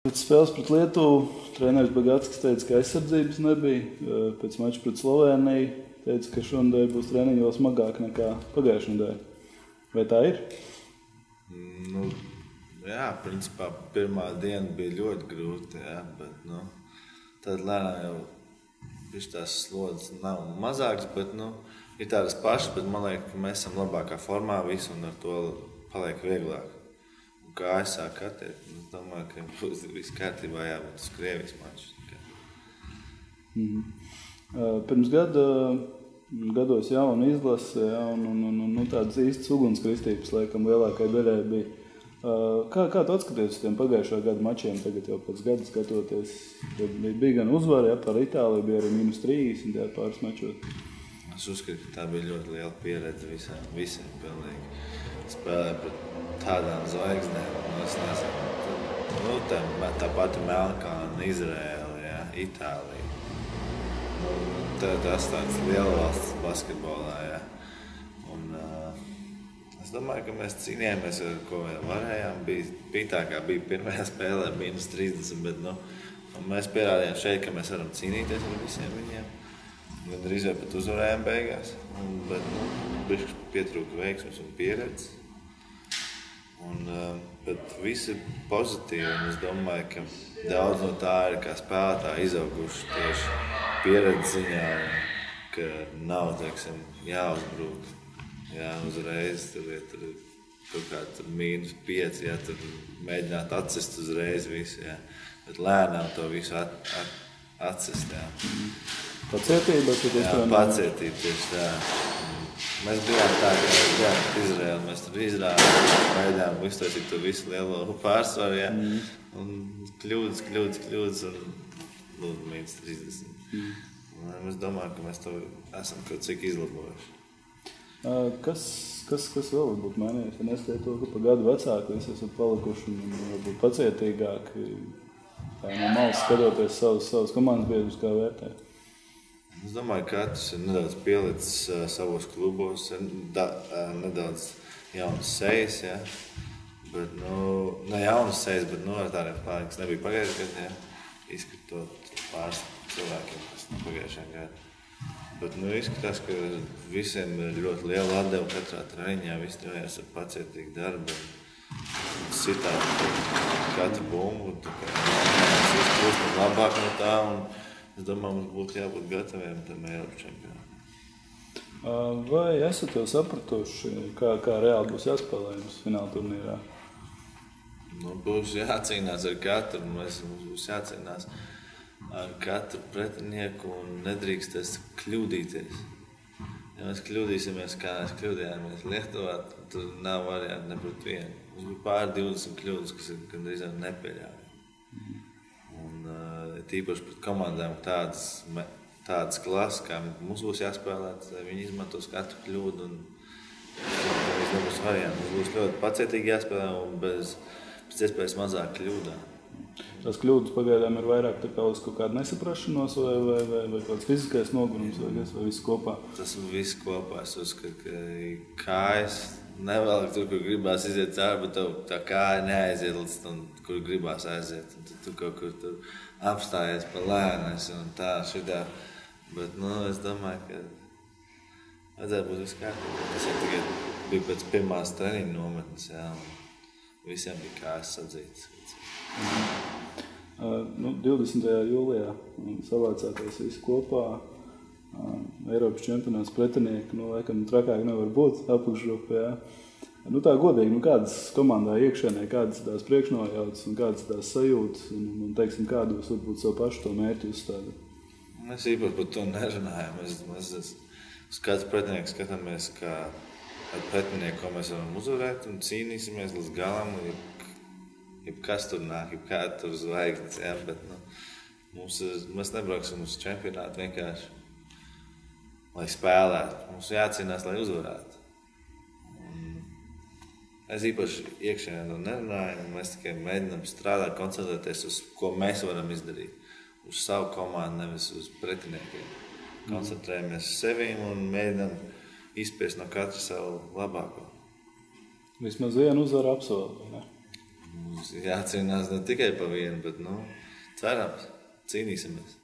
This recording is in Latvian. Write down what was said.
Pēc spēles pret Lietuvu treneris Bagātskis teica, ka aizsardzības nebija. Pēc mača pret Slovēniju teica, ka šonadēļ būs treniņi vēl smagāk nekā pagājušajā nedēļā. Vai tā ir? Jā, principā pirmā diena bija ļoti grūta, jā, bet tad lēnām jau bišķi tās slodzes nav mazākas, bet ir tādas pašas, bet man liekas, ka mēs esam labākā formā visu un ar to paliek vieglāk. Un kā aizsāk kartēt, es domāju, ka būs viss kārtībā jābūt uz Krievijas maču. Pirms gados jauna izlase, un tādas īstas ugunskritības, laikam, lielākai daļai bija. Kā tu atskaties uz tiem pagājušā gada mačiem, tagad jau pēc gada skatoties? Bija gan uzvara, par Itāliju bija arī -30 pāris mačos. Es uzskatu, ka tā bija ļoti liela pieredze visiem pilnīgi. Spēlēja pret tādām zvaigznēm, es nezinu, tā pati Melnkalne, Izraēla, Itālija. Tas tāds liela valsts basketbolā, jā. Un es domāju, ka mēs cīnījāmies ar ko varējām. Bija tā, kā bija pirmajā spēlē, -30, bet mēs pierādījām šeit, ka mēs varam cīnīties ar visiem viņiem. Gan drīz vai pat uzvarējām beigās, bet bišķi pietrūka veiksmes un pieredzes. Bet visi pozitīvi, un es domāju, ka daudz no tā ir kā spēlētāji izauguši tieši pieredzes ziņā, ka nav, teiksim, jāuzbrūk, uzreiz, tur kaut kā -5, tur mēģināt atsist uzreiz visu, bet lēnām to visu atsist, Pacietība? Pacietība, tieši tā. Mēs bijām tā, ka bijām Izraēla, mēs tur mēģinājām uztaisīt to visu lielo pārsvaru, un kļūdas, un -30. Es domāju, ka mēs to esam kaut cik izlabojuši. Kas vēl varbūt mainījies? Ja neskatīt to, ka pa gadu vecāki visi esat palikuši un varbūt pacietīgāki, no malas skatoties savus komandas biedrus, kā vērtē? Es domāju, ka katrs ir nedaudz pielicis savos klubos, nedaudz jaunas sejas, bet, ne jaunas sejas, bet ar tādiem plāniem, kas nebija pagājušajā gadā, izskatot pāris cilvēkiem, kas pagājušajā gadā. Bet izskatās, ka visiem ir ļoti liela atdeva katrā treniņā, visi trenējās ar pacietīgi darbu, sitāt katru bumbu, mēs izkļūstam labāk no tā, un es domāju, mums būtu jābūt gataviem tam Eiropas čempionātam. Vai esat jau sapratuši, kā reāli būs jāspēlē jums fināla turnīrā? Būs jācīnās ar katru, mums būs jācīnās ar katru pretinieku un nedrīkstēs kļūdīties. Ja mēs kļūdīsimies, kā mēs kļūdījāmies Lietuvā, tad nav varianti ne pret vienu. Mums bija pār 20 kļūdas, kas ir gandrīz nepieļaujami. Tīpaši pret komandām tādas klases, kā mums būs jāspēlē, viņi izmantos katru kļūdu un tas nebūs varianti. Mums būs ļoti pacietīgi jāspēlē un pēc iespējas mazāk kļūdām. Tās kļūdas pagaidām ir vairāk tā kā uz kaut kādu nesaprašanos vai kāds fiziskais nogurums vai viss kopā? Tas viss kopā. Es uzskatu, ka kājas nevēl tur, kur gribās iziet cauri, bet tev tā kāja neaiziet līdz tam, kur gribās aiziet. Un tad tu kaut kur tur apstājies pa lēnais un tā, šitā. Bet, es domāju, ka vajadzētu būt viss kārtībā. Tas jau tikai bija pēc pirmās treniņu nometnes, un visiem bija kājas sadzītas. 20. jūlijā savācāties visi kopā. Eiropas čempionāts pretinieki, laikam trakāk nevar būt apakšgrupā. Tā godīgi, kādas komandā iekšēnē, kādas tās priekšnojautas un kādas tās sajūtas un teiksim, kādu jūs varbūt savu pašu to mērķi uzstādāt? Mēs īpaši par to nerunājam. Mēs uz kāds pretinieks skatāmies, kā ar pretinieku, ko mēs varam uzvarēt un cīnīsimies līdz galam. Kas tur nāk, kāda tur zvaigznes, bet mēs nebrauksim uz čempionātu vienkārši, lai spēlētu. Mums jācīnās, lai uzvarētu. Mēs īpaši iekšēnē to nerunājam, mēs tikai mēģinām strādāt, koncentrēties uz ko mēs varam izdarīt. Uz savu komandu, nevis uz pretiniekiem. Koncentrējamies uz sevīm un mēģinām izspiest no katra savu labāko. Vismaz vienu uzvaru apsolīt, vai ne? Mums jācīnās ne tikai pa vienu, bet, cerams, cīnīsimies.